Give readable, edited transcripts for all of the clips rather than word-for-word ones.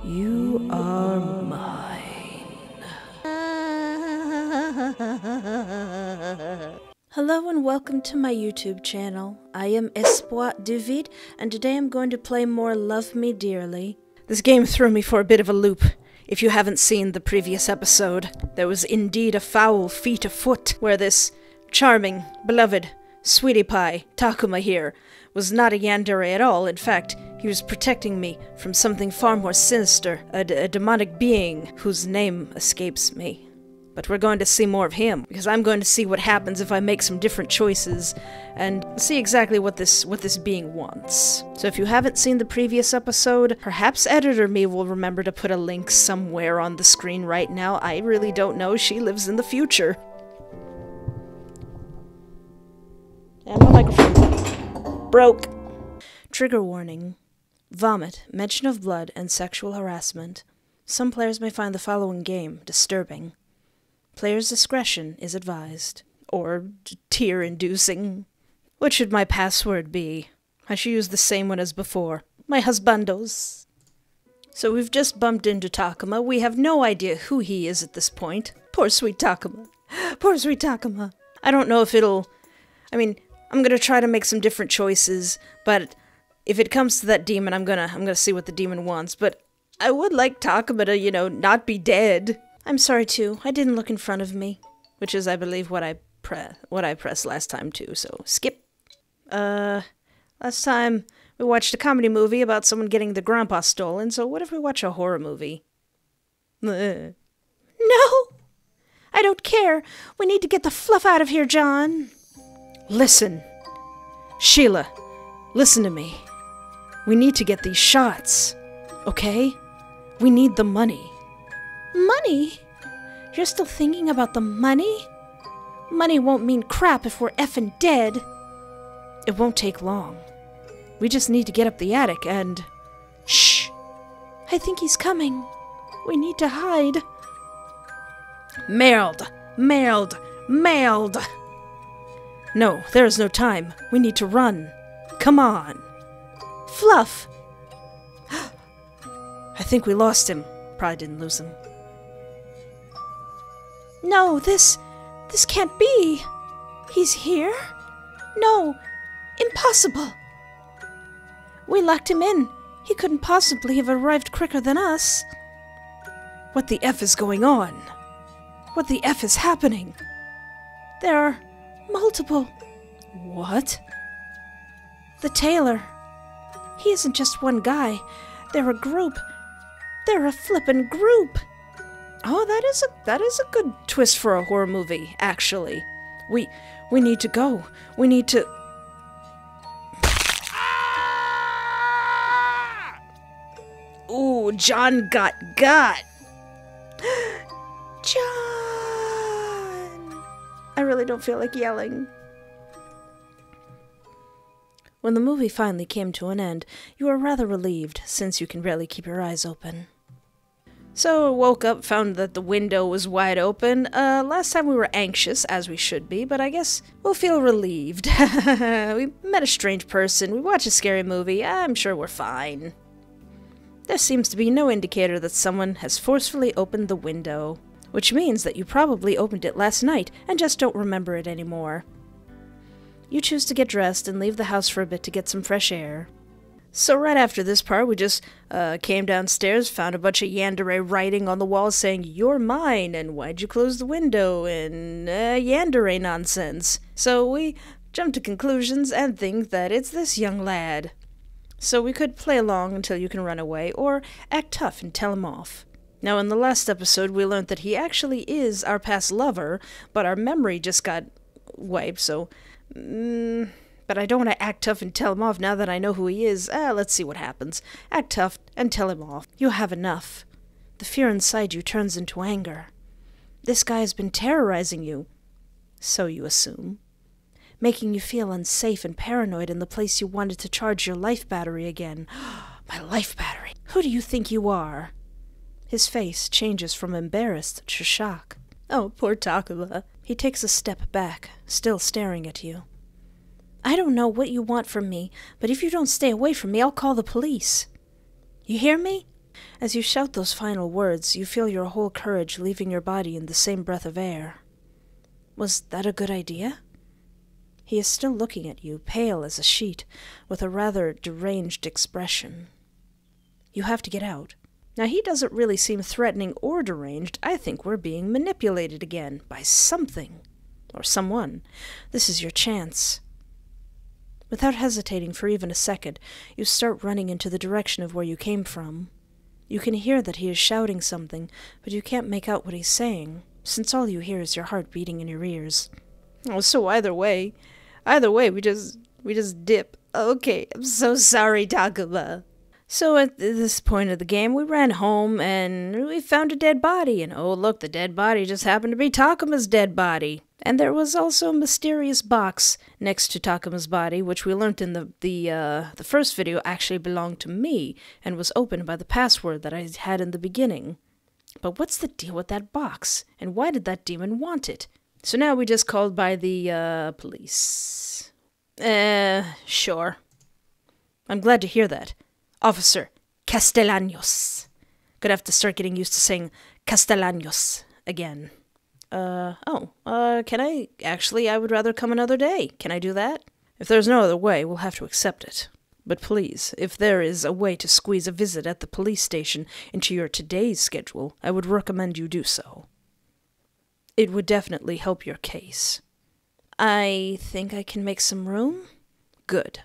You are mine. Hello and welcome to my YouTube channel. I am Espoir David, and today I'm going to play more Love Me Dearly. This game threw me for a bit of a loop. If you haven't seen the previous episode, there was indeed a foul feat afoot, where this charming, beloved, sweetie pie, Takuma here, was not a yandere at all. In fact, he was protecting me from something far more sinister, a demonic being whose name escapes me. But we're going to see more of him, because I'm going to see what happens if I make some different choices, and see exactly what this being wants. So if you haven't seen the previous episode, perhaps Editor Me will remember to put a link somewhere on the screen right now. I really don't know. She lives in the future. And my microphone broke. Trigger warning. Vomit, mention of blood, and sexual harassment. Some players may find the following game disturbing. Players' discretion is advised. Or tear-inducing. What should my password be? I should use the same one as before. My husbandos. So we've just bumped into Takuma. We have no idea who he is at this point. Poor sweet Takuma. Poor sweet Takuma. I don't know if it'll... I'm gonna try to make some different choices, but if it comes to that demon, I'm gonna see what the demon wants. But I would like Takuma to, not be dead. I'm sorry too. I didn't look in front of me, which is, I believe, what I pressed last time too. So skip. Last time we watched a comedy movie about someone getting their grandpa stolen. So what if we watch a horror movie? No, I don't care. We need to get the fluff out of here, John. Listen. Sheila, listen to me. We need to get these shots, okay? We need the money. Money? You're still thinking about the money? Money won't mean crap if we're effing dead. It won't take long. We just need to get up the attic and... Shh! I think he's coming. We need to hide. Mailed! Mailed! Mailed! No, there is no time. We need to run. Come on. Fluff! I think we lost him. Probably didn't lose him. No, this can't be. He's here? No, impossible. We locked him in. He couldn't possibly have arrived quicker than us. What the F is going on? What the F is happening? There are multiple. What? The tailor. He isn't just one guy. They're a group. They're a flippin' group. Oh, that is a good twist for a horror movie, actually. We need to go. We need to... Ooh, John got. John! I really don't feel like yelling. When the movie finally came to an end, you were rather relieved, since you can barely keep your eyes open. So I woke up, found that the window was wide open. Last time we were anxious, as we should be, but I guess we'll feel relieved. We met a strange person, we watched a scary movie, I'm sure we're fine. There seems to be no indicator that someone has forcefully opened the window, which means that you probably opened it last night and just don't remember it anymore. You choose to get dressed and leave the house for a bit to get some fresh air. So right after this part, we just came downstairs, found a bunch of yandere writing on the wall saying, "You're mine," and "Why'd you close the window?" and yandere nonsense. So we jump to conclusions and think that it's this young lad. So we could play along until you can run away, or act tough and tell him off. Now in the last episode, we learned that he actually is our past lover, but our memory just got wiped, so... But I don't want to act tough and tell him off now that I know who he is. Let's see what happens. Act tough and tell him off. You have enough. The fear inside you turns into anger. This guy has been terrorizing you. So you assume. Making you feel unsafe and paranoid in the place you wanted to charge your life battery again. My life battery. Who do you think you are? His face changes from embarrassed to shock. Oh, poor Takuma. He takes a step back, still staring at you. I don't know what you want from me, but if you don't stay away from me, I'll call the police. You hear me? As you shout those final words, you feel your whole courage leaving your body in the same breath of air. Was that a good idea? He is still looking at you, pale as a sheet, with a rather deranged expression. You have to get out. Now, he doesn't really seem threatening or deranged. I think we're being manipulated again by something. Or someone. This is your chance. Without hesitating for even a second, you start running into the direction of where you came from. You can hear that he is shouting something, but you can't make out what he's saying, since all you hear is your heart beating in your ears. Oh, so either way, we just dip. Okay, I'm so sorry, Takuma. So at this point of the game, we ran home, and we found a dead body, and oh look, the dead body just happened to be Takuma's dead body. And there was also a mysterious box next to Takuma's body, which we learned in the first video actually belonged to me, and was opened by the password that I had in the beginning. But what's the deal with that box, and why did that demon want it? So now we just called by the, police. Sure. I'm glad to hear that. Officer Castellanos. Gonna have to start getting used to saying Castellanos again. Can I? Actually, I would rather come another day. Can I do that? If there's no other way, we'll have to accept it. But please, if there is a way to squeeze a visit at the police station into your today's schedule, I would recommend you do so. It would definitely help your case. I think I can make some room? Good.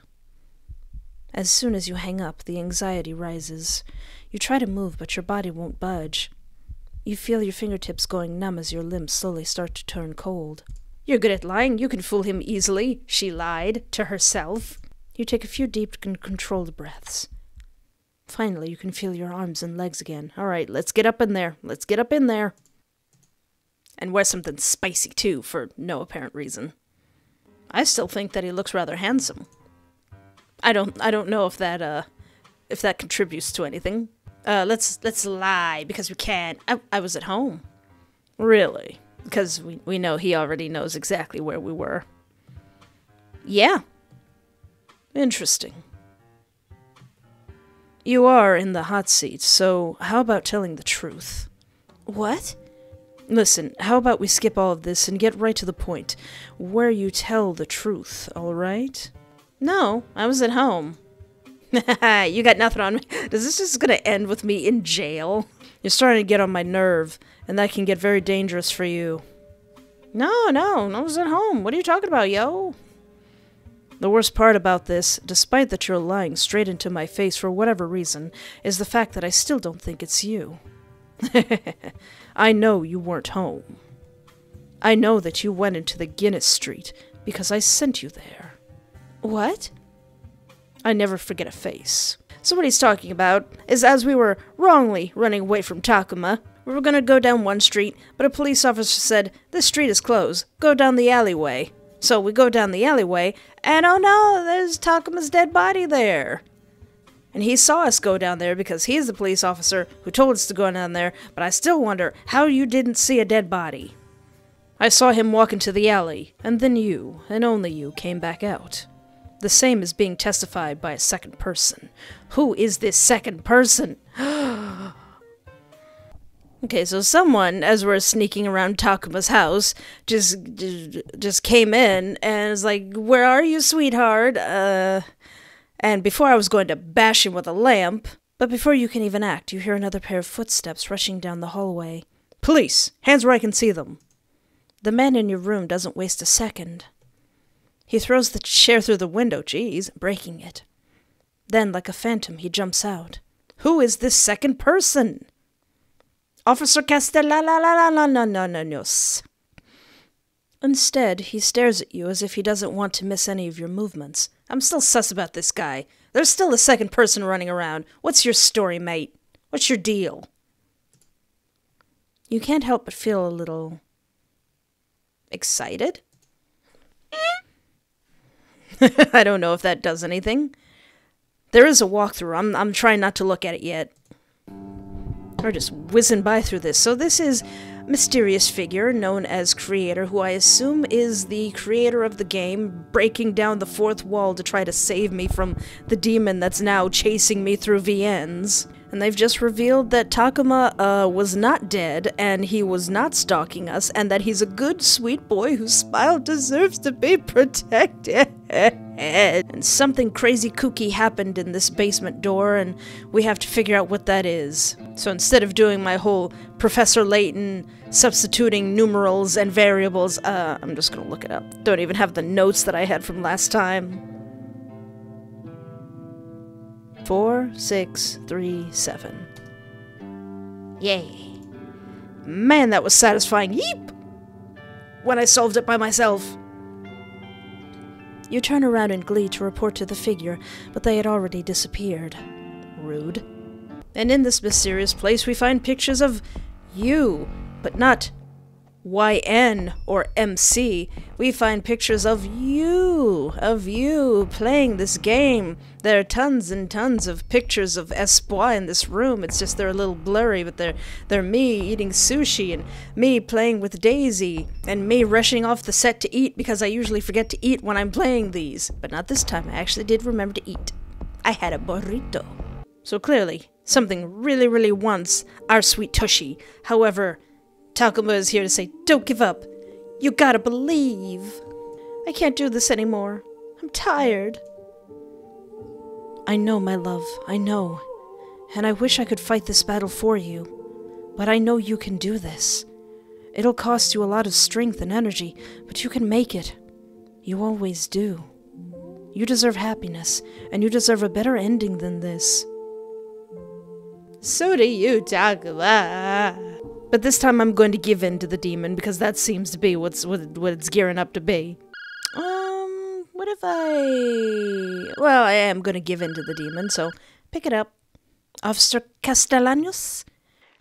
As soon as you hang up, the anxiety rises. You try to move, but your body won't budge. You feel your fingertips going numb as your limbs slowly start to turn cold. You're good at lying. You can fool him easily, she lied to herself. You take a few deep and controlled breaths. Finally, you can feel your arms and legs again. All right, let's get up in there. Let's get up in there. And wear something spicy, too, for no apparent reason. I still think that he looks rather handsome. I don't know if that contributes to anything. Let's lie, because we can. I was at home. Really? Because we know he already knows exactly where we were. Yeah. Interesting. You are in the hot seat, so how about telling the truth? What? Listen, how about we skip all of this and get right to the point, where you tell the truth, alright? No, I was at home. You got nothing on me. Is this just gonna end with me in jail? You're starting to get on my nerve, and that can get very dangerous for you. No, I was at home. What are you talking about, yo? The worst part about this, despite that you're lying straight into my face for whatever reason, is the fact that I still don't think it's you. I know you weren't home. I know that you went into the Guinness Street because I sent you there. What? I never forget a face. So what he's talking about is as we were wrongly running away from Takuma, we were gonna go down one street, but a police officer said, "This street is closed. Go down the alleyway." So we go down the alleyway, and oh no, there's Takuma's dead body there. And he saw us go down there because he's the police officer who told us to go down there, but I still wonder how you didn't see a dead body. I saw him walk into the alley, and then you, and only you, came back out. The same is being testified by a second person. Who is this second person? Okay, so someone, as we're sneaking around Takuma's house, just came in and was like, "Where are you, sweetheart?" And before I was going to bash him with a lamp, but before you can even act, you hear another pair of footsteps rushing down the hallway. Police! Hands where I can see them! The man in your room doesn't waste a second. He throws the chair through the window, breaking it. Then, like a phantom, he jumps out. Who is this second person? Officer Castellanos. Instead, he stares at you as if he doesn't want to miss any of your movements. I'm still sus about this guy. There's still a second person running around. What's your story, mate? What's your deal? You can't help but feel a little... excited? I don't know if that does anything. There is a walkthrough. I'm trying not to look at it yet. We're just whizzing by through this. So this is mysterious figure known as Creator, who I assume is the creator of the game, breaking down the fourth wall to try to save me from the demon that's now chasing me through VNs. And they've just revealed that Takuma was not dead, and he was not stalking us, and that he's a good, sweet boy whose smile deserves to be protected. And something crazy kooky happened in this basement door, and we have to figure out what that is. So instead of doing my whole Professor Layton substituting numerals and variables, I'm just gonna look it up. Don't even have the notes that I had from last time. 4, 6, 3, 7. Yay. Man, that was satisfying. Yeep! When I solved it by myself. You turn around in glee to report to the figure, but they had already disappeared. Rude. And in this mysterious place we find pictures of you, but not YN or MC. We find pictures of you playing this game. There are tons and tons of pictures of Espoir in this room. It's just they're a little blurry, but they're me eating sushi, and me playing with Daisy, and me rushing off the set to eat because I usually forget to eat when I'm playing these. But not this time, I actually did remember to eat. I had a burrito. So clearly, something really, really wants our sweet Tushy. However, Takuma is here to say, don't give up. You gotta believe. I can't do this anymore. I'm tired. I know, my love, I know. And I wish I could fight this battle for you. But I know you can do this. It'll cost you a lot of strength and energy, but you can make it. You always do. You deserve happiness, and you deserve a better ending than this. So do you, Takuma. But this time I'm going to give in to the demon, because that seems to be what it's gearing up to be. What if I... Well, I am going to give in to the demon, so pick it up. Officer Castellanos?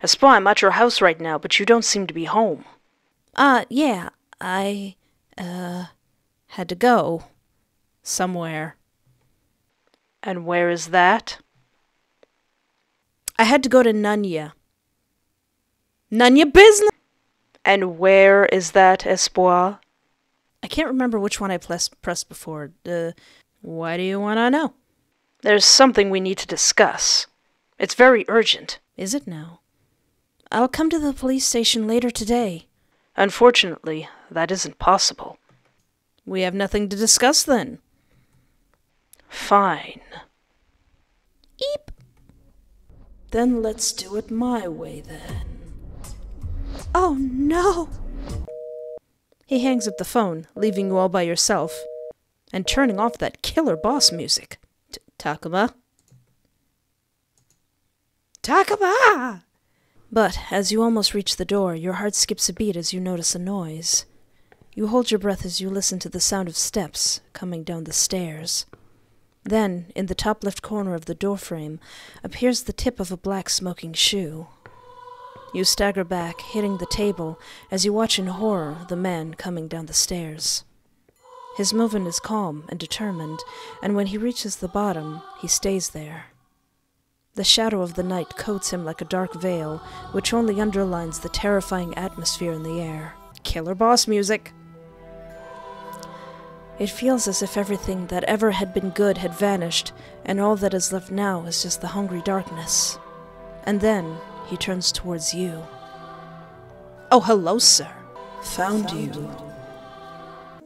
Espoir, I'm at your house right now, but you don't seem to be home. Yeah, I, had to go. Somewhere. And where is that? I had to go to Nunya. Nunya business? And where is that, Espoir? I can't remember which one I pressed before. Why do you want to know? There's something we need to discuss. It's very urgent. Is it now? I'll come to the police station later today. Unfortunately, that isn't possible. We have nothing to discuss then. Fine. Eep. Then let's do it my way then. Oh no! He hangs up the phone, leaving you all by yourself, and turning off that killer boss music. Takuma? Takuma! But, as you almost reach the door, your heart skips a beat as you notice a noise. You hold your breath as you listen to the sound of steps coming down the stairs. Then, in the top left corner of the doorframe, appears the tip of a black smoking shoe. You stagger back, hitting the table, as you watch in horror the man coming down the stairs. His movement is calm and determined, and when he reaches the bottom, he stays there. The shadow of the night coats him like a dark veil, which only underlines the terrifying atmosphere in the air. Killer boss music! It feels as if everything that ever had been good had vanished, and all that is left now is just the hungry darkness. And then he turns towards you. Oh, hello, sir. Found you.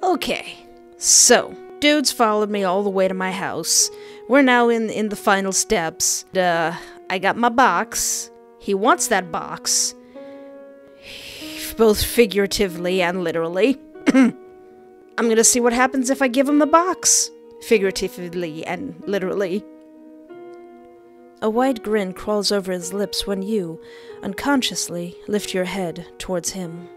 Okay, so, dude's followed me all the way to my house. We're now in the final steps. I got my box. He wants that box. Both figuratively and literally. I'm gonna see what happens if I give him the box. Figuratively and literally. A wide grin crawls over his lips when you, unconsciously, lift your head towards him.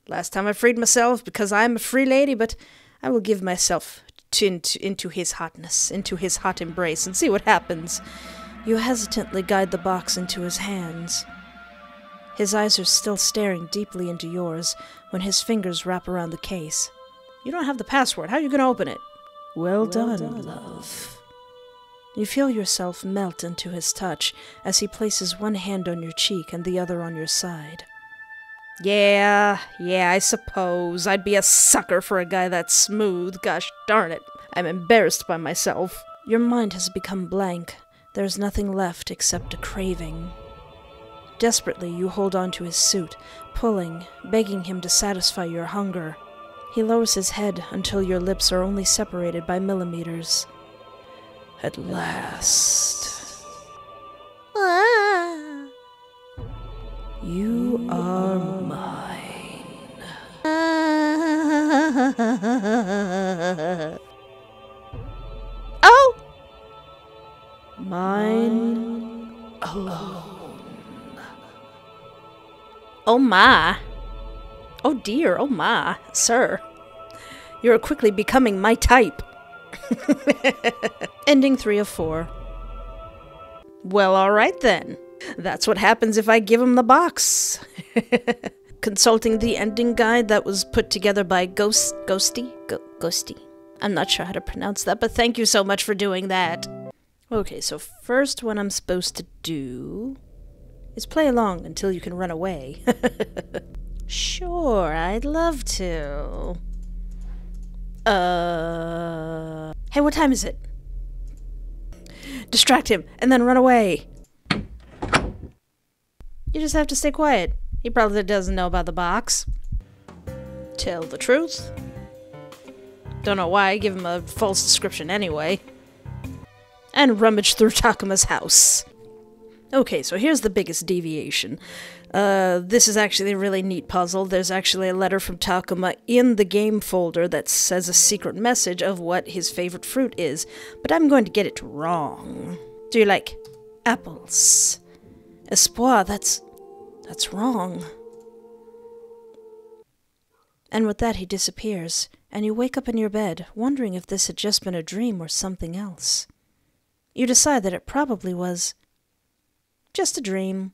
Last time I freed myself because I am a free lady, but I will give myself into his hotness, into his hot embrace, and see what happens. You hesitantly guide the box into his hands. His eyes are still staring deeply into yours when his fingers wrap around the case. You don't have the password. How are you going to open it? Well done, love. You feel yourself melt into his touch as he places one hand on your cheek and the other on your side. Yeah, I suppose. I'd be a sucker for a guy that smooth. Gosh darn it. I'm embarrassed by myself. Your mind has become blank, There's nothing left except a craving. Desperately, you hold on to his suit, pulling, begging him to satisfy your hunger. He lowers his head until your lips are only separated by millimeters. At last. You are mine. Oh! Mine alone. Oh my. Oh dear, oh my, sir. You're quickly becoming my type. Ending 3 of 4. Well, alright then. That's what happens if I give him the box. Consulting the ending guide that was put together by Ghosty? I'm not sure how to pronounce that, but thank you so much for doing that. Okay, so first what I'm supposed to do is play along until you can run away. Sure, I'd love to. Hey, what time is it? Distract him, and then run away. You just have to stay quiet. He probably doesn't know about the box. Tell the truth. Don't know why I give him a false description anyway. And rummage through Takuma's house. Okay, so here's the biggest deviation. This is actually a really neat puzzle. There's actually a letter from Takuma in the game folder that says a secret message of what his favorite fruit is, but I'm going to get it wrong. Do you like apples? Espoir, that's wrong. And with that, he disappears, and you wake up in your bed, wondering if this had just been a dream or something else. You decide that it probably was just a dream.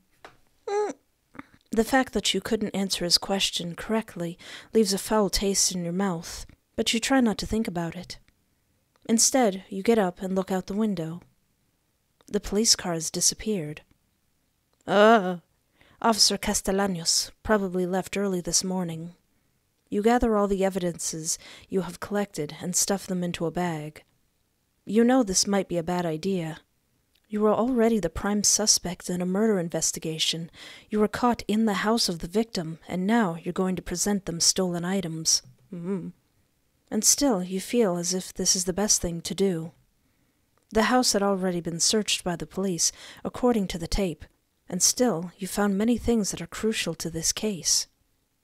The fact that you couldn't answer his question correctly leaves a foul taste in your mouth, but you try not to think about it. Instead, you get up and look out the window. The police car has disappeared. Officer Castellanos probably left early this morning. You gather all the evidences you have collected and stuff them into a bag. You know this might be a bad idea. You are already the prime suspect in a murder investigation. You were caught in the house of the victim, and now you're going to present them stolen items. And still, you feel as if this is the best thing to do. The house had already been searched by the police, according to the tape, and still, you found many things that are crucial to this case.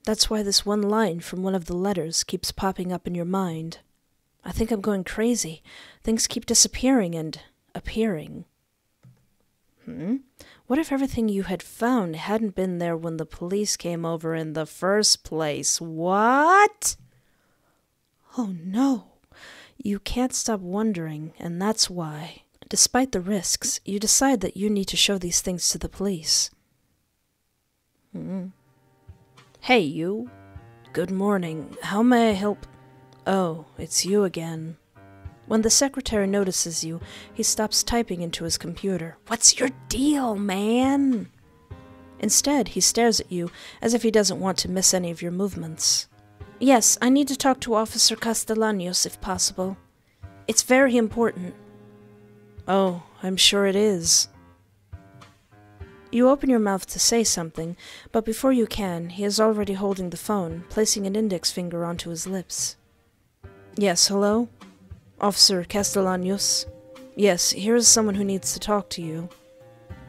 That's why this one line from one of the letters keeps popping up in your mind. I think I'm going crazy. Things keep disappearing and appearing. What if everything you had found hadn't been there when the police came over in the first place? What? Oh no. You can't stop wondering, and that's why, despite the risks, you decide that you need to show these things to the police. Hey, you. Good morning. How may I help? Oh, it's you again. When the secretary notices you, he stops typing into his computer. What's your deal, man? Instead, he stares at you as if he doesn't want to miss any of your movements. Yes, I need to talk to Officer Castellanos if possible. It's very important. Oh, I'm sure it is. You open your mouth to say something, but before you can, he is already holding the phone, placing an index finger onto his lips. Yes, hello? Officer Castellanos? Yes, here is someone who needs to talk to you.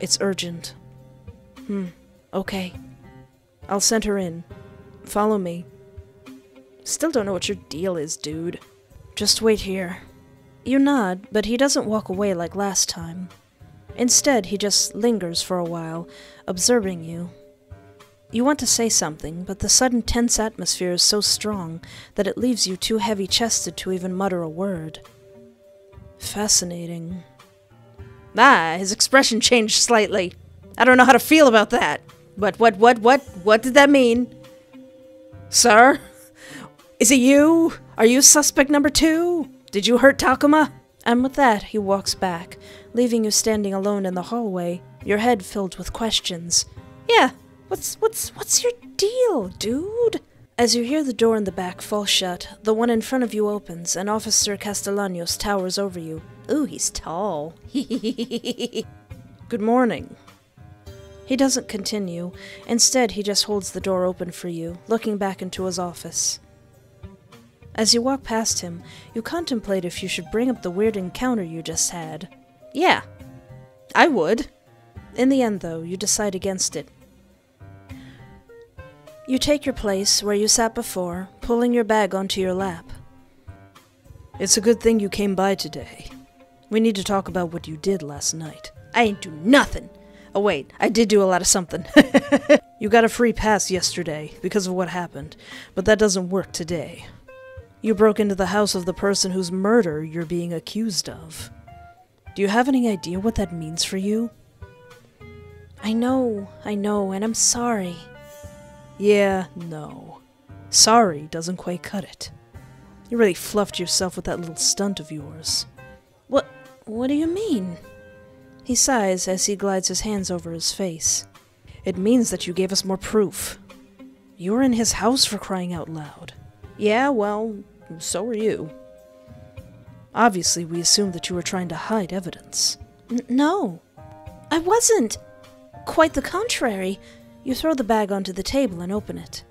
It's urgent. Okay. I'll send her in. Follow me. Still don't know what your deal is, dude. Just wait here. You nod, but he doesn't walk away like last time. Instead, he just lingers for a while, observing you. You want to say something, but the sudden tense atmosphere is so strong that it leaves you too heavy-chested to even mutter a word. Fascinating. His expression changed slightly. I don't know how to feel about that. But what did that mean? Sir? Is it you? Are you suspect number 2? Did you hurt Takuma? And with that, he walks back, leaving you standing alone in the hallway, your head filled with questions. Yeah. What's your deal, dude? As you hear the door in the back fall shut, the one in front of you opens, and Officer Castellanos towers over you, Ooh, he's tall. Good morning. He doesn't continue. Instead, he just holds the door open for you, looking back into his office. As you walk past him, you contemplate if you should bring up the weird encounter you just had. Yeah, I would. In the end, though, you decide against it. You take your place where you sat before, pulling your bag onto your lap. It's a good thing you came by today. We need to talk about what you did last night. I ain't do nothing. Oh wait, I did do a lot of something. You got a free pass yesterday because of what happened, but that doesn't work today. You broke into the house of the person whose murder you're being accused of. Do you have any idea what that means for you? I know, and I'm sorry. Yeah, no. Sorry doesn't quite cut it. You really fluffed yourself with that little stunt of yours. What do you mean? He sighs as he glides his hands over his face. It means that you gave us more proof. You were in his house, for crying out loud. Yeah, well, so were you. Obviously, we assumed that you were trying to hide evidence. No, I wasn't. Quite the contrary. You throw the bag onto the table and open it.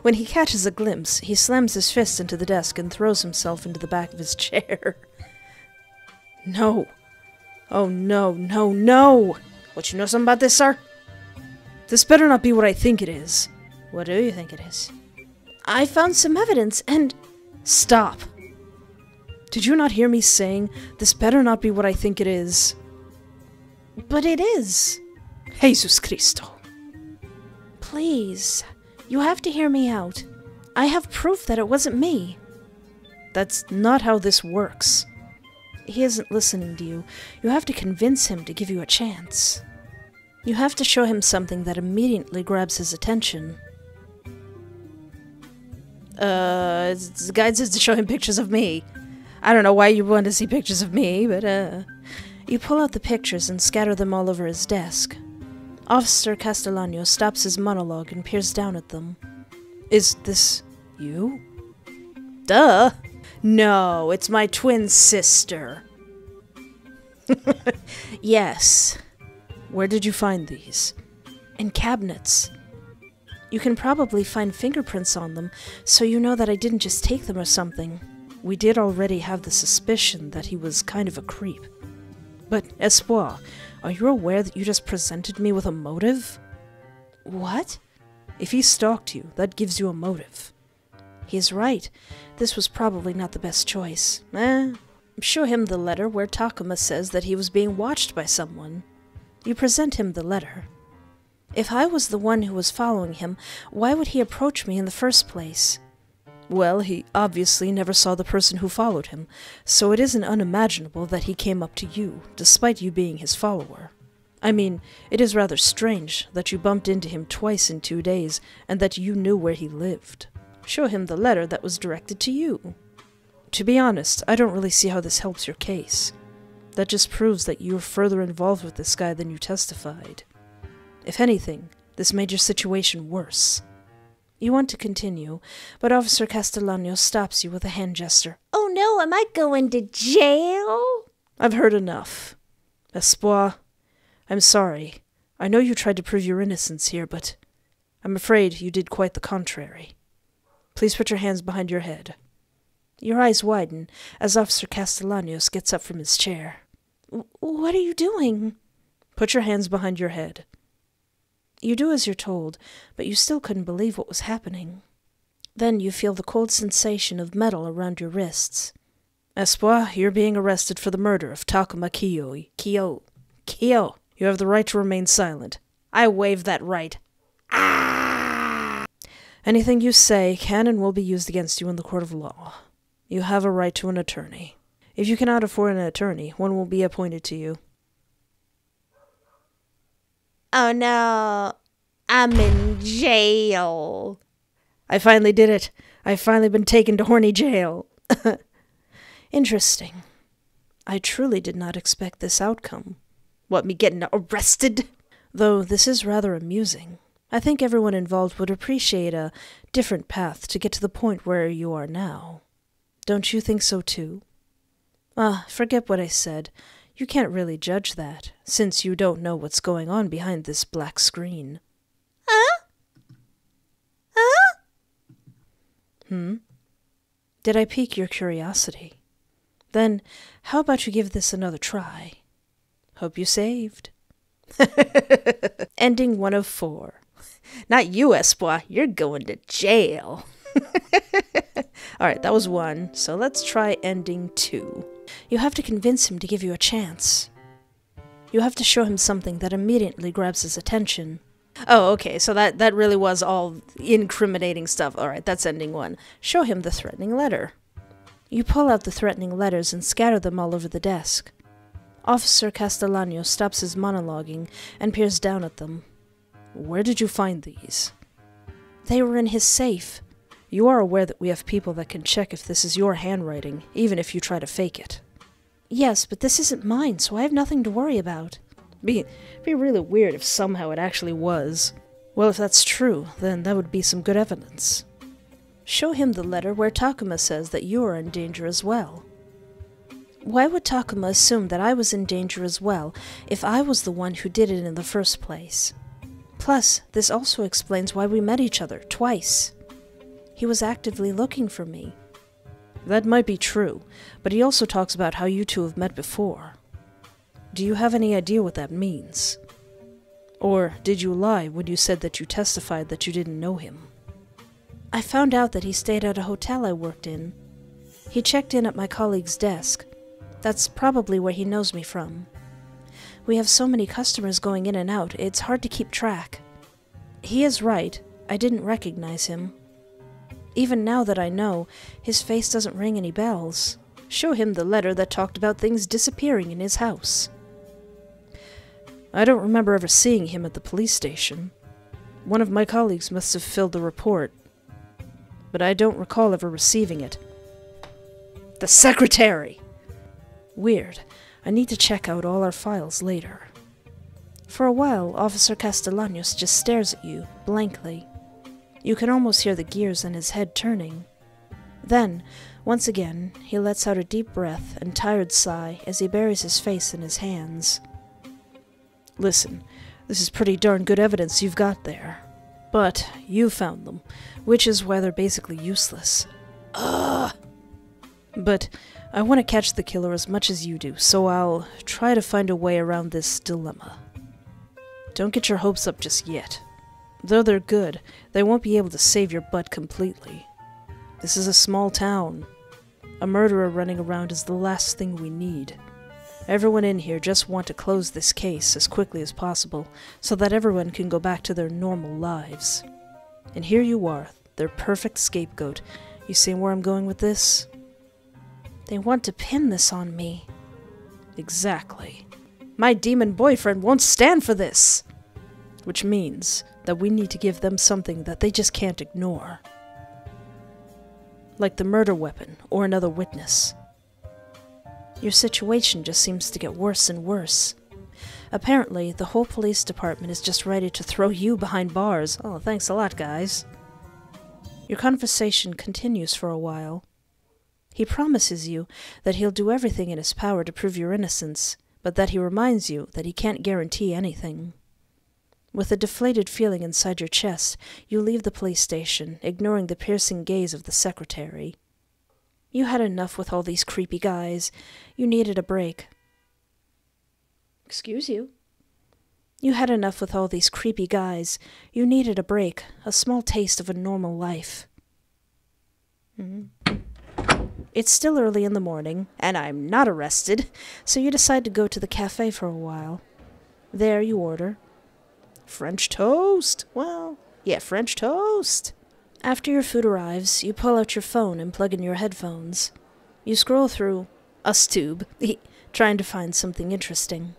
When he catches a glimpse, he slams his fist into the desk and throws himself into the back of his chair. No. Oh, no, no, no! What, you know something about this, sir? This better not be what I think it is. What do you think it is? I found some evidence and... Stop. Did you not hear me saying, this better not be what I think it is? But it is. Jesus Cristo. Please, you have to hear me out. I have proof that it wasn't me. That's not how this works. He isn't listening to you. You have to convince him to give you a chance. You have to show him something that immediately grabs his attention. The guide says to show him pictures of me. I don't know why you want to see pictures of me, but, You pull out the pictures and scatter them all over his desk. Officer Castellano stops his monologue and peers down at them. Is this you? Duh! No, it's my twin sister. Yes. Where did you find these? In cabinets. You can probably find fingerprints on them, so you know that I didn't just take them or something. We did already have the suspicion that he was kind of a creep. But, Espoir, are you aware that you just presented me with a motive? What? If he stalked you, that gives you a motive. He's right. This was probably not the best choice. Show him the letter where Takuma says that he was being watched by someone. You present him the letter. If I was the one who was following him, why would he approach me in the first place? Well, he obviously never saw the person who followed him, so it isn't unimaginable that he came up to you, despite you being his follower. I mean, it is rather strange that you bumped into him twice in 2 days, and that you knew where he lived. Show him the letter that was directed to you. To be honest, I don't really see how this helps your case. That just proves that you were further involved with this guy than you testified. If anything, this made your situation worse. You want to continue, but Officer Castellano stops you with a hand gesture. Oh no, am I going to jail? I've heard enough. Espoir, I'm sorry. I know you tried to prove your innocence here, but I'm afraid you did quite the contrary. Please put your hands behind your head. Your eyes widen as Officer Castellanos gets up from his chair. What are you doing? Put your hands behind your head. You do as you're told, but you still couldn't believe what was happening. Then you feel the cold sensation of metal around your wrists. Espoir, you're being arrested for the murder of Takuma Kiyoi. Kyo. You have the right to remain silent. I waive that right. Ah! Anything you say can and will be used against you in the court of law. You have a right to an attorney. If you cannot afford an attorney, one will be appointed to you. Oh no, I'm in jail. I finally did it. I've finally been taken to horny jail. Interesting. I truly did not expect this outcome. What, me getting arrested? Though this is rather amusing. I think everyone involved would appreciate a different path to get to the point where you are now. Don't you think so too? Forget what I said. You can't really judge that, since you don't know what's going on behind this black screen. Did I pique your curiosity? Then, how about you give this another try? Hope you saved. Ending 1 of 4. Not you, Espoir. You're going to jail. Alright, that was 1, so let's try ending 2. You have to convince him to give you a chance. You have to show him something that immediately grabs his attention. Oh, okay, so that really was all incriminating stuff. Alright, that's ending 1. Show him the threatening letter. You pull out the threatening letters and scatter them all over the desk. Officer Castellano stops his monologuing and peers down at them. Where did you find these? They were in his safe. You are aware that we have people that can check if this is your handwriting, even if you try to fake it. Yes, but this isn't mine, so I have nothing to worry about. Be really weird if somehow it actually was. Well, if that's true, then that would be some good evidence. Show him the letter where Takuma says that you are in danger as well. Why would Takuma assume that I was in danger as well if I was the one who did it in the first place? Plus, this also explains why we met each other twice. He was actively looking for me. That might be true, but he also talks about how you two have met before. Do you have any idea what that means? Or did you lie when you said that you testified that you didn't know him? I found out that he stayed at a hotel I worked in. He checked in at my colleague's desk. That's probably where he knows me from. We have so many customers going in and out, it's hard to keep track. He is right, I didn't recognize him. Even now that I know, his face doesn't ring any bells. Show him the letter that talked about things disappearing in his house. I don't remember ever seeing him at the police station. One of my colleagues must have filled the report, but I don't recall ever receiving it. The secretary! Weird. I need to check out all our files later. For a while, Officer Castellanos just stares at you, blankly. You can almost hear the gears in his head turning. Then, once again, he lets out a deep breath and tired sigh as he buries his face in his hands. Listen, this is pretty darn good evidence you've got there. But you found them, which is why they're basically useless. But I want to catch the killer as much as you do, so I'll try to find a way around this dilemma. Don't get your hopes up just yet. Though they're good, they won't be able to save your butt completely. This is a small town. A murderer running around is the last thing we need. Everyone in here just want to close this case as quickly as possible, so that everyone can go back to their normal lives. And here you are, their perfect scapegoat. You see where I'm going with this? They want to pin this on me. Exactly. My demon boyfriend won't stand for this! Which means that we need to give them something that they just can't ignore. Like the murder weapon or another witness. Your situation just seems to get worse and worse. Apparently, the whole police department is just ready to throw you behind bars. Oh, thanks a lot, guys. Your conversation continues for a while. He promises you that he'll do everything in his power to prove your innocence, but that he reminds you that he can't guarantee anything. With a deflated feeling inside your chest, you leave the police station, ignoring the piercing gaze of the secretary. You had enough with all these creepy guys. You needed a break. Excuse you? You had enough with all these creepy guys. You needed a break, a small taste of a normal life. It's still early in the morning, and I'm not arrested, so you decide to go to the cafe for a while. There you order French toast. Well, yeah, French toast. After your food arrives, you pull out your phone and plug in your headphones. You scroll through UsTube, trying to find something interesting.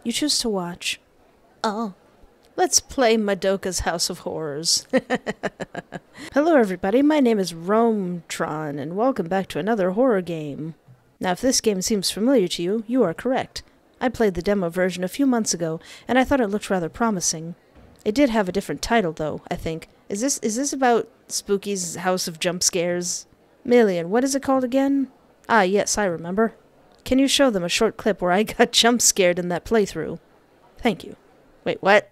You choose to watch. Oh, let's play Madoka's House of Horrors. Hello everybody, my name is Rometron, and welcome back to another horror game. Now if this game seems familiar to you, you are correct. I played the demo version a few months ago, and I thought it looked rather promising. It did have a different title though, I think. Is this about Spooky's House of Jump Scares? Million, what is it called again? Ah, yes, I remember. Can you show them a short clip where I got jump scared in that playthrough? Thank you. Wait, what?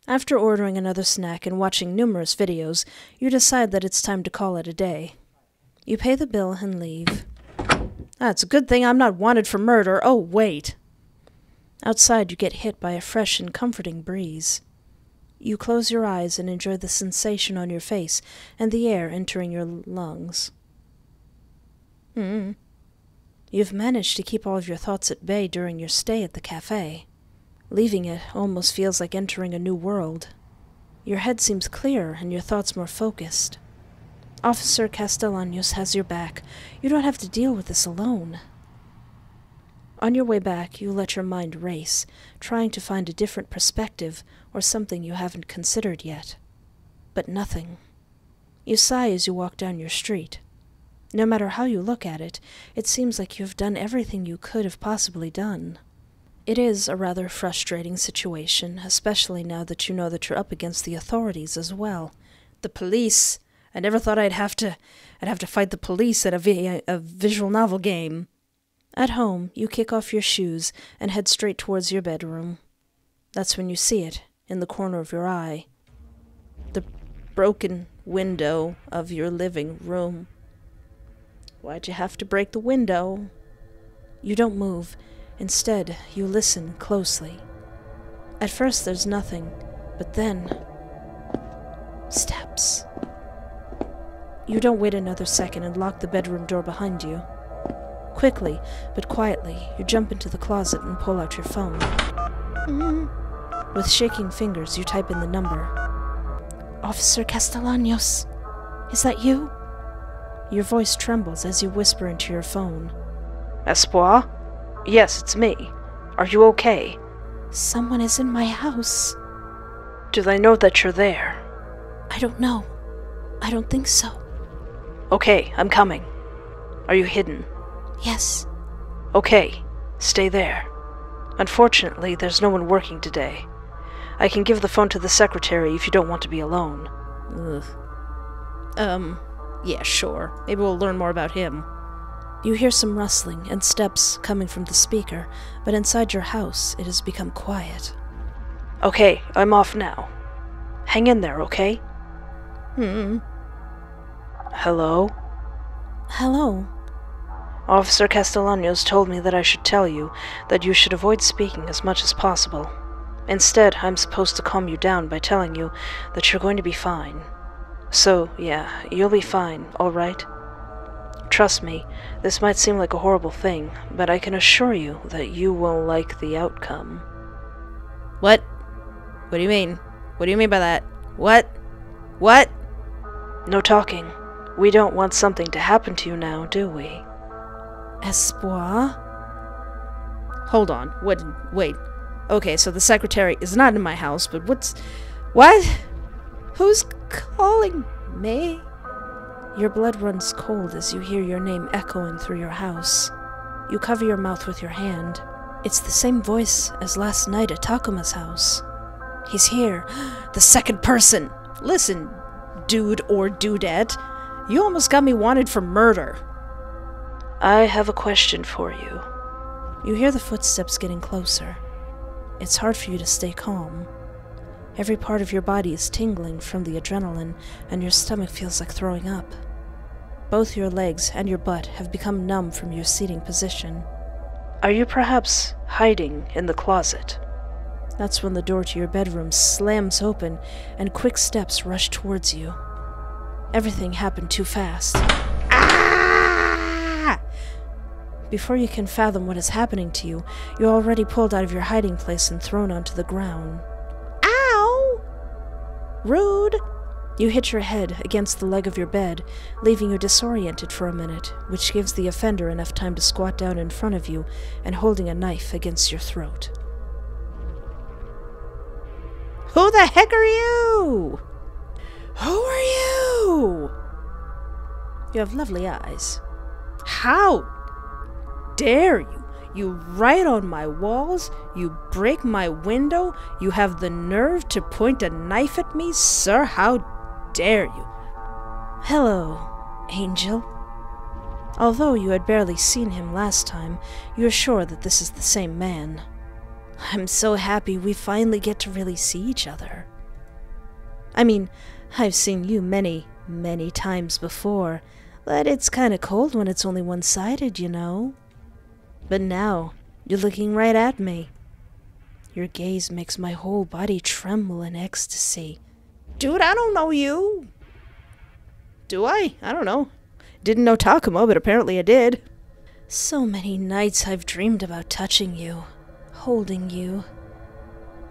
After ordering another snack and watching numerous videos, you decide that it's time to call it a day. You pay the bill and leave. It's a good thing I'm not wanted for murder. Oh, wait. Outside, you get hit by a fresh and comforting breeze. You close your eyes and enjoy the sensation on your face and the air entering your lungs. You've managed to keep all of your thoughts at bay during your stay at the cafe. Leaving it almost feels like entering a new world. Your head seems clearer and your thoughts more focused. Officer Castellanos has your back. You don't have to deal with this alone. On your way back, you let your mind race, trying to find a different perspective or something you haven't considered yet. But nothing. You sigh as you walk down your street. No matter how you look at it, it seems like you have done everything you could have possibly done. It is a rather frustrating situation, especially now that you know that you're up against the authorities as well. The police! I never thought I'd have to fight the police at a visual novel game. At home, you kick off your shoes and head straight towards your bedroom. That's when you see it, in the corner of your eye. The broken window of your living room. Why'd you have to break the window? You don't move. Instead, you listen closely. At first there's nothing, but then... steps. You don't wait another second and lock the bedroom door behind you. Quickly, but quietly, you jump into the closet and pull out your phone. With shaking fingers, you type in the number. Officer Castellanos, is that you? Your voice trembles as you whisper into your phone. Espoir? Yes, it's me. Are you okay? Someone is in my house. Do they know that you're there? I don't know. I don't think so. Okay, I'm coming. Are you hidden? Yes. Okay, stay there. Unfortunately, there's no one working today. I can give the phone to the secretary if you don't want to be alone. Yeah, sure. Maybe we'll learn more about him. You hear some rustling and steps coming from the speaker, but inside your house it has become quiet. Okay, I'm off now. Hang in there, okay? Hello? Hello? Officer Castellanos told me that I should tell you that you should avoid speaking as much as possible. Instead, I'm supposed to calm you down by telling you that you're going to be fine. So, yeah, you'll be fine, alright? Trust me, this might seem like a horrible thing, but I can assure you that you will like the outcome. What? What do you mean? What do you mean by that? What? What? No talking. We don't want something to happen to you now, do we? Espoir? Hold on. Wait. Okay, so the secretary is not in my house, but what? Who's calling me? Your blood runs cold as you hear your name echoing through your house. You cover your mouth with your hand. It's the same voice as last night at Takuma's house. He's here. The second person. Listen, dude or dudette. You almost got me wanted for murder. I have a question for you. You hear the footsteps getting closer. It's hard for you to stay calm. Every part of your body is tingling from the adrenaline, and your stomach feels like throwing up. Both your legs and your butt have become numb from your seating position. Are you perhaps hiding in the closet? That's when the door to your bedroom slams open, and quick steps rush towards you. Everything happened too fast. Ah! Before you can fathom what is happening to you, you're already pulled out of your hiding place and thrown onto the ground. Ow! Rude! You hit your head against the leg of your bed, leaving you disoriented for a minute, which gives the offender enough time to squat down in front of you and holding a knife against your throat. Who the heck are you? Who are you? You have lovely eyes. How dare you? You write on my walls, you break my window, you have the nerve to point a knife at me, sir? How dare you? Hello, Angel. Although you had barely seen him last time, you are sure that this is the same man. I'm so happy we finally get to really see each other. I mean, I've seen you many, many times before, but it's kinda cold when it's only one-sided, you know? But now, you're looking right at me. Your gaze makes my whole body tremble in ecstasy. Dude, I don't know you. Do I? I don't know. Didn't know Takuma, but apparently I did. So many nights I've dreamed about touching you, holding you.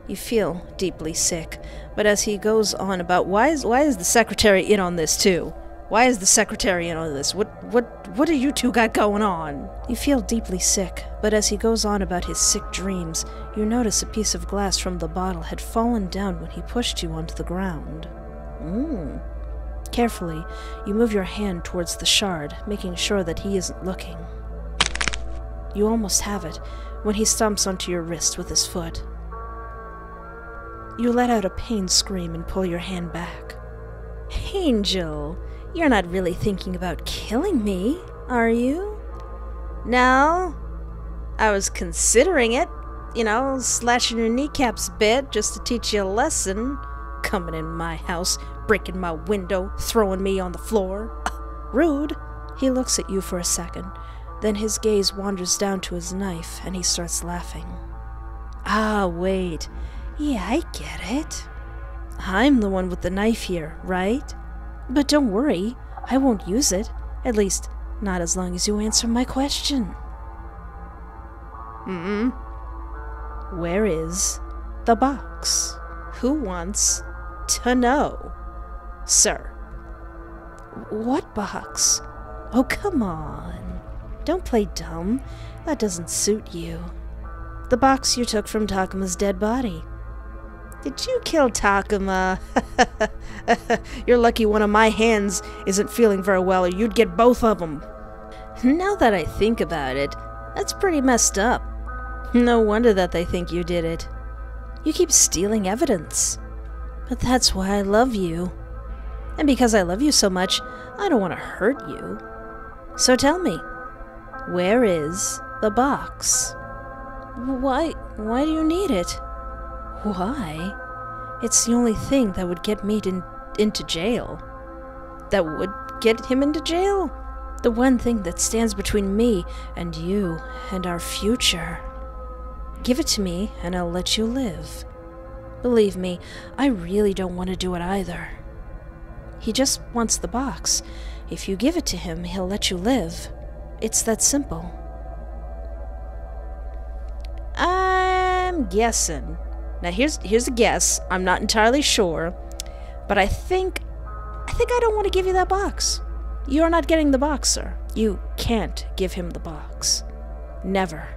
You feel deeply sick, but as he goes on about why is the secretary in on this too? Why is the secretary in on this? What do you two got going on? You feel deeply sick, but as he goes on about his sick dreams, you notice a piece of glass from the bottle had fallen down when he pushed you onto the ground. Carefully, you move your hand towards the shard, making sure that he isn't looking. You almost have it, when he stomps onto your wrist with his foot. You let out a pained scream and pull your hand back. Angel, you're not really thinking about killing me, are you? No, I was considering it. You know, slashing your kneecaps a bit just to teach you a lesson. Coming in my house, breaking my window, throwing me on the floor. Rude. He looks at you for a second. Then his gaze wanders down to his knife, and he starts laughing. Ah, wait. Yeah, I get it. I'm the one with the knife here, right? But don't worry, I won't use it. At least, not as long as you answer my question. Where is the box? Who wants to know? Sir. What box? Oh, come on. Don't play dumb. That doesn't suit you. The box you took from Takuma's dead body. Did you kill Takuma? You're lucky one of my hands isn't feeling very well, or you'd get both of them. Now that I think about it, that's pretty messed up. No wonder that they think you did it. You keep stealing evidence. But that's why I love you. And because I love you so much, I don't want to hurt you. So tell me, where is the box? Why do you need it? Why? It's the only thing that would get me into jail. That would get him into jail? The one thing that stands between me and you and our future. Give it to me and I'll let you live. Believe me, I really don't want to do it either. He just wants the box. If you give it to him, he'll let you live. It's that simple. I'm guessing. Now here's a guess. I'm not entirely sure, but I think I don't want to give you that box. You're not getting the box, sir. You can't give him the box. Never.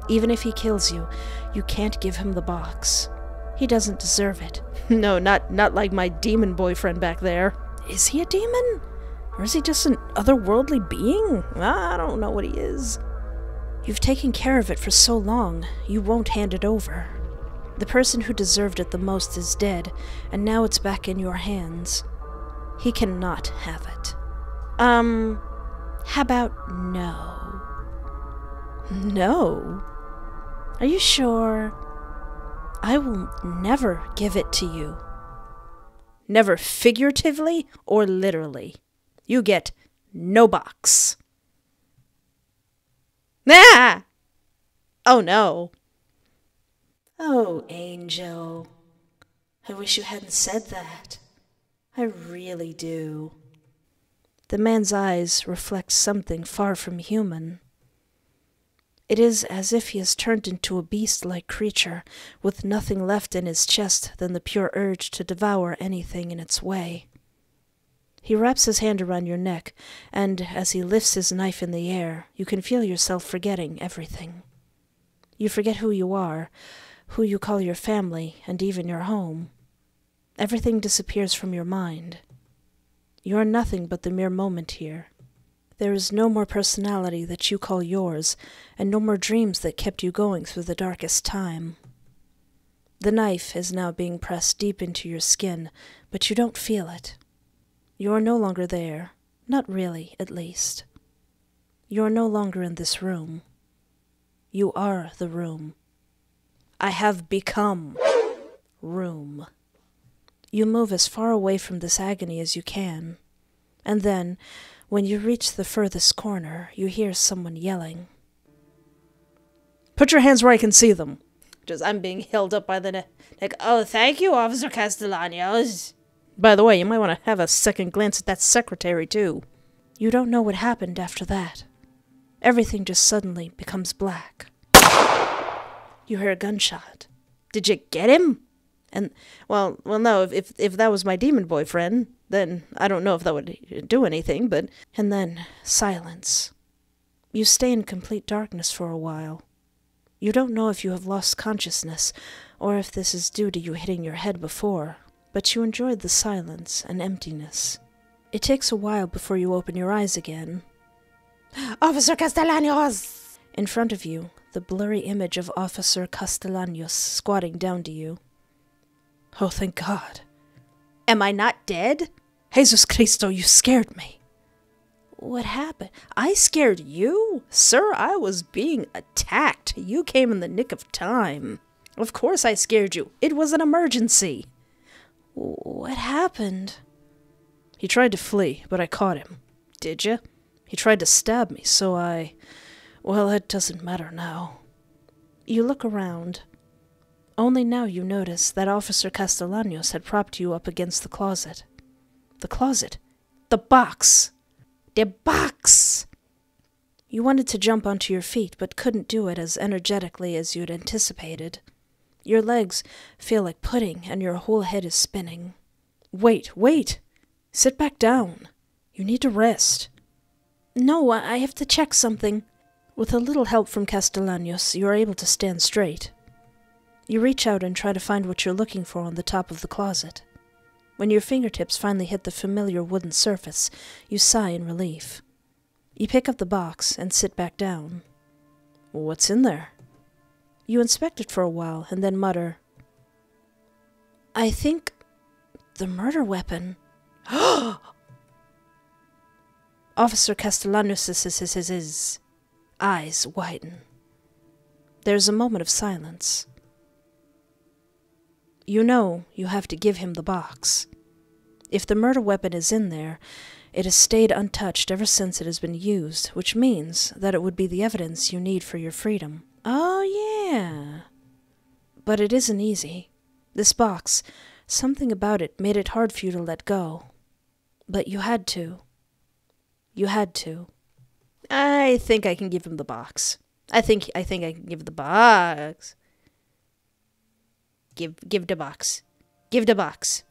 Even if he kills you, you can't give him the box. He doesn't deserve it. No, not like my demon boyfriend back there. Is he a demon? Or is he just an otherworldly being? I don't know what he is. You've taken care of it for so long, you won't hand it over. The person who deserved it the most is dead, and now it's back in your hands. He cannot have it. How about no? No? Are you sure? I will never give it to you. Never figuratively or literally. You get no box. Ah! Oh no. Oh, Angel. I wish you hadn't said that. I really do. The man's eyes reflect something far from human. It is as if he has turned into a beast-like creature, with nothing left in his chest than the pure urge to devour anything in its way. He wraps his hand around your neck, and as he lifts his knife in the air, you can feel yourself forgetting everything. You forget who you are, who you call your family, and even your home. Everything disappears from your mind. You are nothing but the mere moment here. There is no more personality that you call yours, and no more dreams that kept you going through the darkest time. The knife is now being pressed deep into your skin, but you don't feel it. You are no longer there, not really, at least. You are no longer in this room. You are the room. I have become room. You move as far away from this agony as you can, and then, when you reach the furthest corner, you hear someone yelling. Put your hands where I can see them. Just, I'm being held up by the neck. Oh, thank you, Officer Castellanos. By the way, you might want to have a second glance at that secretary, too. You don't know what happened after that. Everything just suddenly becomes black. You hear a gunshot. Did you get him? And, well, no, if that was my demon boyfriend, then I don't know if that would do anything, but... And then, silence. You stay in complete darkness for a while. You don't know if you have lost consciousness, or if this is due to you hitting your head before, but you enjoyed the silence and emptiness. It takes a while before you open your eyes again. Officer Castellanos! In front of you, the blurry image of Officer Castellanos squatting down to you. Oh, thank God. Am I not dead? Jesus Cristo, you scared me. What happened? I scared you? Sir, I was being attacked. You came in the nick of time. Of course I scared you. It was an emergency. What happened? He tried to flee, but I caught him. Did you? He tried to stab me, so I... Well, it doesn't matter now. You look around. Only now you notice that Officer Castellanos had propped you up against the closet. The closet. The box. The box! You wanted to jump onto your feet, but couldn't do it as energetically as you'd anticipated. Your legs feel like pudding, and your whole head is spinning. Wait! Sit back down. You need to rest. No, I have to check something. With a little help from Castellanos, you are able to stand straight. You reach out and try to find what you're looking for on the top of the closet. When your fingertips finally hit the familiar wooden surface, you sigh in relief. You pick up the box and sit back down. What's in there? You inspect it for a while and then mutter, I think the murder weapon. Officer Castellanos' eyes widen. There's a moment of silence. You know you have to give him the box. If the murder weapon is in there, it has stayed untouched ever since it has been used, which means that it would be the evidence you need for your freedom. Oh, yeah. But it isn't easy. This box, something about it made it hard for you to let go. But you had to. You had to. I think I can give him the box. I think I can give the box. Give the box. Give the box.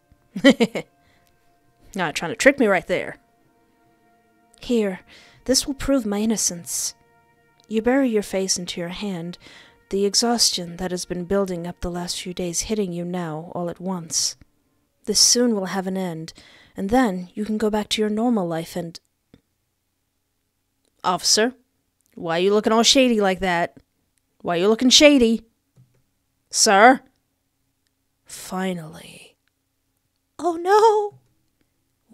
Not trying to trick me right there. Here, this will prove my innocence. You bury your face into your hand, the exhaustion that has been building up the last few days hitting you now all at once. This soon will have an end, and then you can go back to your normal life and... Officer, why are you looking all shady like that? Why are you looking shady? Sir? Finally. Oh no!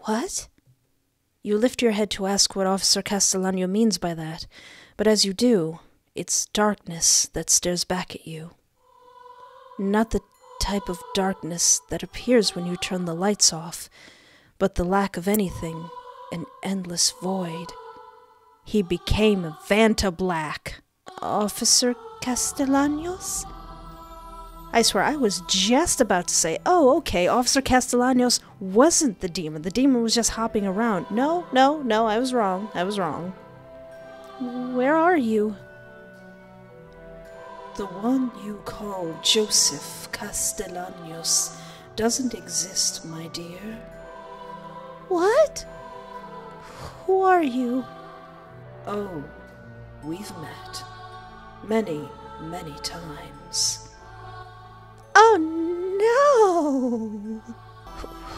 What? You lift your head to ask what Officer Castellano means by that, but as you do, it's darkness that stares back at you. Not the type of darkness that appears when you turn the lights off, but the lack of anything, an endless void. He became Vanta Black. Officer Castellanos? I swear, I was just about to say, oh, okay, Officer Castellanos wasn't the demon. The demon was just hopping around. No, I was wrong. Where are you? The one you call Joseph Castellanos doesn't exist, my dear. What? Who are you? Oh, we've met. Many, many times. Oh,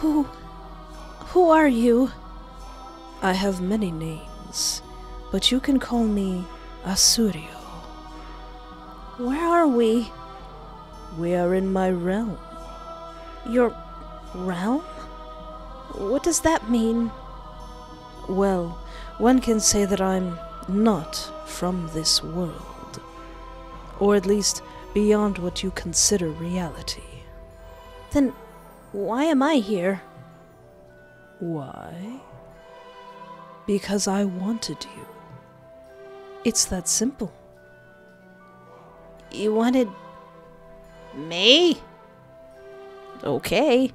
no! Who are you? I have many names, but you can call me Asurio. Where are we? We are in my realm. Your realm? What does that mean? Well, one can say that I'm not from this world. Or at least beyond what you consider reality. Then why am I here? Why? Because I wanted you. It's that simple. You wanted me? Okay.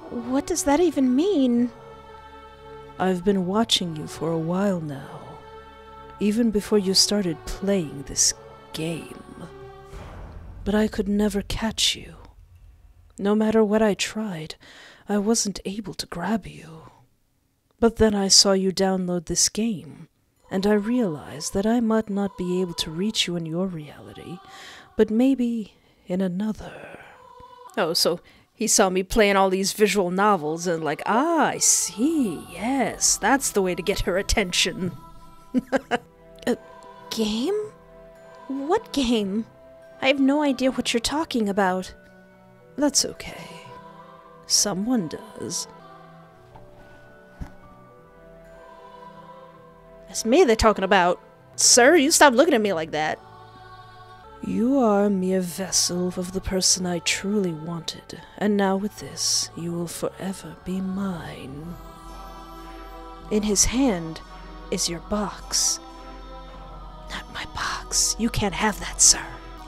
What does that even mean? I've been watching you for a while now, even before you started playing this game. But I could never catch you. No matter what I tried, I wasn't able to grab you. But then I saw you download this game, and I realized that I might not be able to reach you in your reality, but maybe in another. Oh, so he saw me playing all these visual novels and like, I see, yes, that's the way to get her attention. A game? What game? I have no idea what you're talking about. That's okay. Someone does. It's me they're talking about. Sir, you stop looking at me like that. You are a mere vessel of the person I truly wanted, and now with this, you will forever be mine. In his hand is your box. Not my box. You can't have that, sir.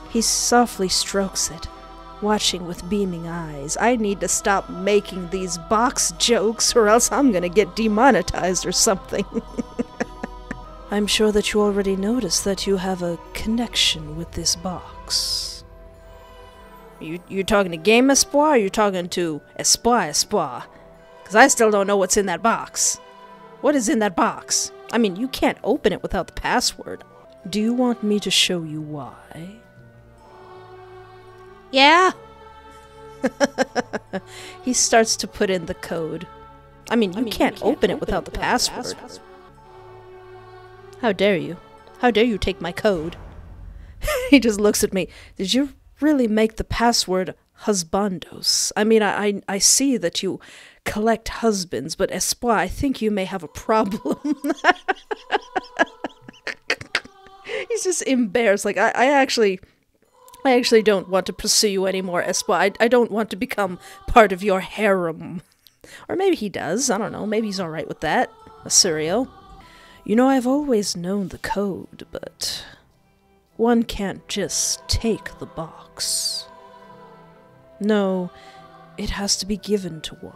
He softly strokes it, watching with beaming eyes. I need to stop making these box jokes, or else I'm gonna get demonetized or something. I'm sure that you already noticed that you have a connection with this box. You talking to Game Espoir, or you talking to Espoir? Because I still don't know what's in that box. What is in that box? I mean, you can't open it without the password. Do you want me to show you why? Yeah? He starts to put in the code. I mean, you can't open it without the password. How dare you? How dare you take my code? He just looks at me. Did you really make the password husbandos? I mean, I see that you collect husbands, but Espoir, I think you may have a problem. He's just embarrassed. Like, I actually don't want to pursue you anymore, Espoir. I don't want to become part of your harem. Or maybe he does. I don't know. Maybe he's alright with that. Asurio. You know, I've always known the code, but one can't just take the box. No, it has to be given to one.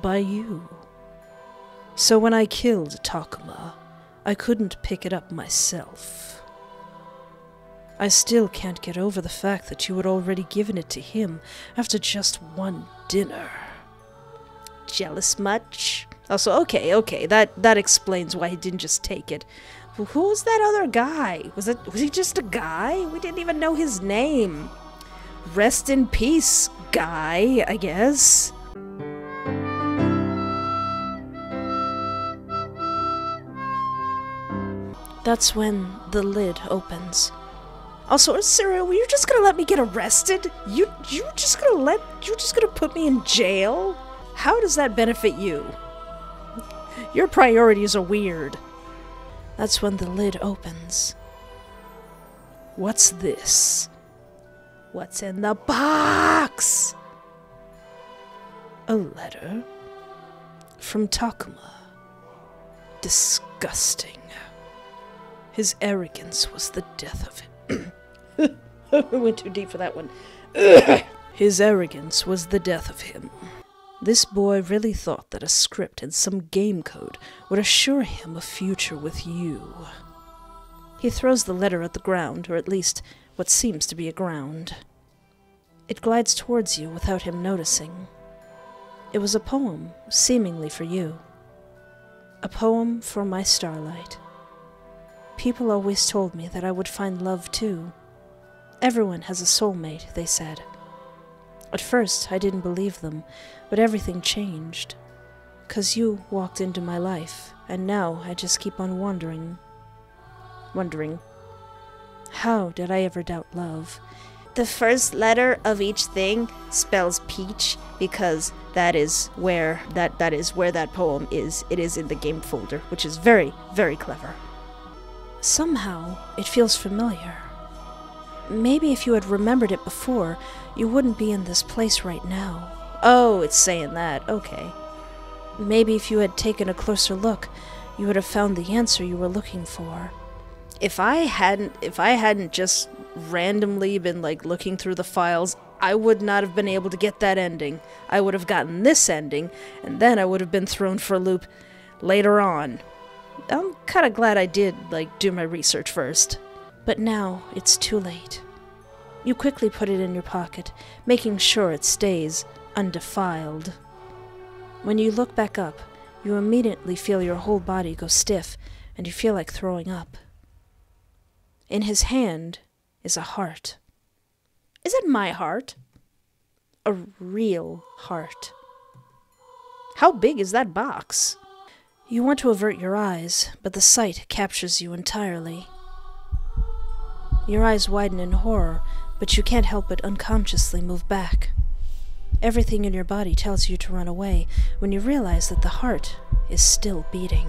By you. So when I killed Takuma, I couldn't pick it up myself. I still can't get over the fact that you had already given it to him after just one dinner. Jealous much? Also, okay, that explains why he didn't just take it. Well, who was that other guy? Was he just a guy? We didn't even know his name. Rest in peace, guy, I guess. That's when the lid opens. Also, Asurio, were you just gonna let me get arrested? You just gonna put me in jail? How does that benefit you? Your priorities are weird. That's when the lid opens. What's this? What's in the box? A letter from Takuma. Disgusting. His arrogance was the death of him. I went too deep for that one. His arrogance was the death of him. This boy really thought that a script and some game code would assure him a future with you. He throws the letter at the ground, or at least what seems to be a ground. It glides towards you without him noticing. It was a poem, seemingly for you. A poem for my starlight. People always told me that I would find love too. Everyone has a soulmate, they said. At first, I didn't believe them, but everything changed. 'Cause you walked into my life, and now I just keep on wondering. How did I ever doubt love? The first letter of each thing spells peach because that is where that poem is. It is in the game folder, which is very, very clever. Somehow, it feels familiar. Maybe if you had remembered it before, you wouldn't be in this place right now. Oh, it's saying that. Okay. Maybe if you had taken a closer look, you would have found the answer you were looking for. If I hadn't just randomly been looking through the files, I would not have been able to get that ending. I would have gotten this ending, and then I would have been thrown for a loop later on. I'm kind of glad I did do my research first. But now it's too late. You quickly put it in your pocket, making sure it stays undefiled. When you look back up, you immediately feel your whole body go stiff, and you feel like throwing up. In his hand is a heart. Is it my heart? A real heart. How big is that box? You want to avert your eyes, but the sight captures you entirely. Your eyes widen in horror, but you can't help but unconsciously move back. Everything in your body tells you to run away when you realize that the heart is still beating.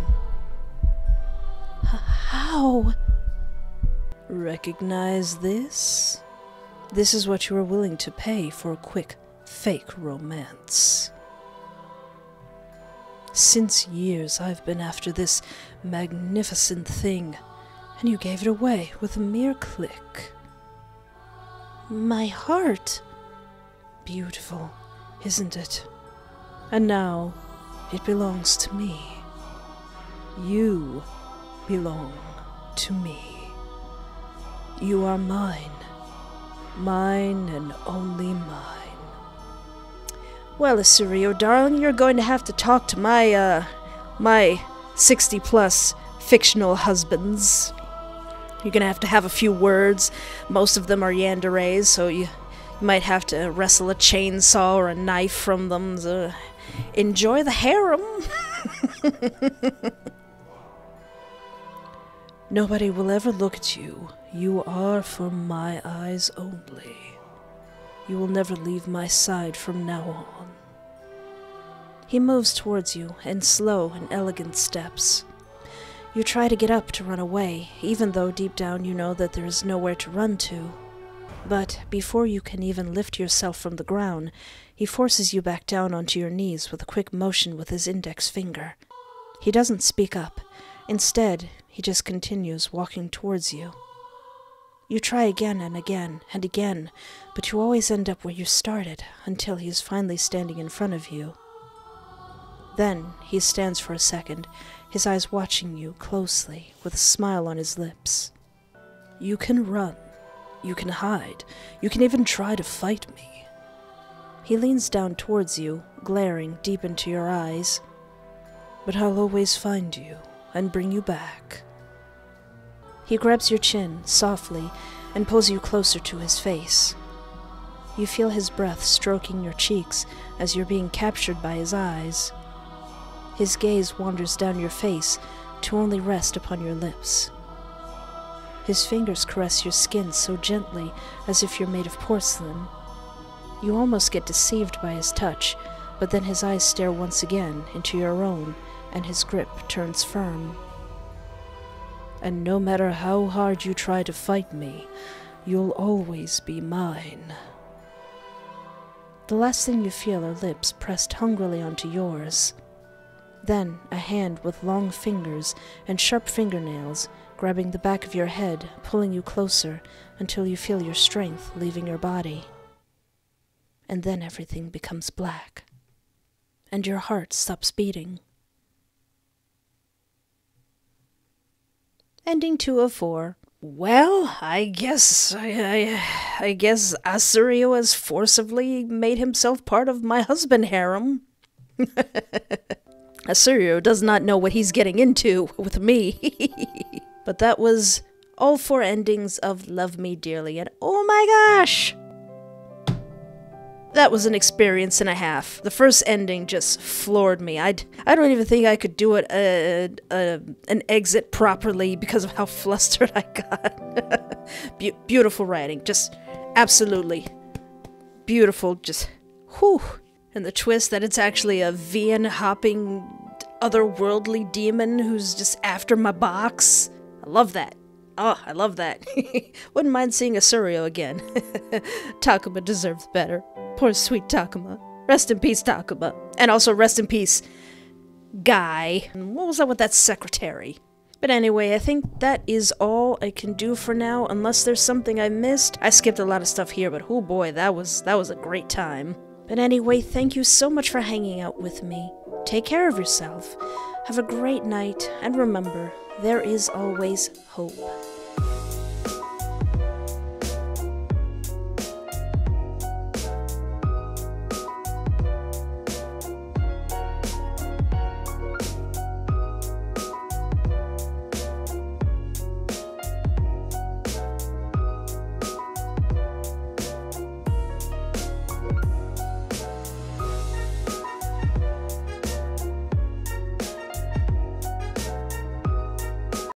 How? Recognize this? This is what you are willing to pay for a quick, fake romance. Since years I've been after this magnificent thing, and you gave it away with a mere click. My heart. Beautiful, isn't it? And now, it belongs to me. You belong to me. You are mine. Mine and only mine. Well, Asurio, darling, you're going to have to talk to my 60-plus fictional husbands. You're gonna have a few words. Most of them are yanderes, so you might have to wrestle a chainsaw or a knife from them. So enjoy the harem. Nobody will ever look at you. You are for my eyes only. You will never leave my side from now on. He moves towards you in slow and elegant steps. You try to get up to run away, even though deep down you know that there is nowhere to run to. But before you can even lift yourself from the ground, he forces you back down onto your knees with a quick motion with his index finger. He doesn't speak up. Instead, he just continues walking towards you. You try again and again and again, but you always end up where you started, until he is finally standing in front of you. Then he stands for a second, his eyes watching you closely, with a smile on his lips. You can run. You can hide. You can even try to fight me. He leans down towards you, glaring deep into your eyes. But I'll always find you and bring you back. He grabs your chin softly and pulls you closer to his face. You feel his breath stroking your cheeks as you're being captured by his eyes. His gaze wanders down your face to only rest upon your lips. His fingers caress your skin so gently as if you're made of porcelain. You almost get deceived by his touch, but then his eyes stare once again into your own, and his grip turns firm. And no matter how hard you try to fight me, you'll always be mine. The last thing you feel are lips pressed hungrily onto yours. Then a hand with long fingers and sharp fingernails grabbing the back of your head, pulling you closer until you feel your strength leaving your body. And then everything becomes black, and your heart stops beating. Ending 2 of 4. Well, I guess Asurio has forcibly made himself part of my husband harem. Asurio does not know what he's getting into with me. But that was all 4 endings of Love Me Dearly, and oh my gosh! That was an experience and a half. The first ending just floored me. I don't even think I could do it an exit properly because of how flustered I got. Beautiful writing. Just Absolutely. Beautiful, just whew. And the twist that it's actually a Vian-hopping, otherworldly demon who's just after my box. I love that. Oh, I love that. Wouldn't mind seeing Asurio again. Takuma deserves better. Poor sweet Takuma. Rest in peace, Takuma. And also rest in peace, Guy. And what was up with that secretary? But anyway, I think that is all I can do for now, unless there's something I missed. I skipped a lot of stuff here, but oh boy, that was a great time. But anyway, thank you so much for hanging out with me. Take care of yourself. Have a great night, and remember, there is always hope.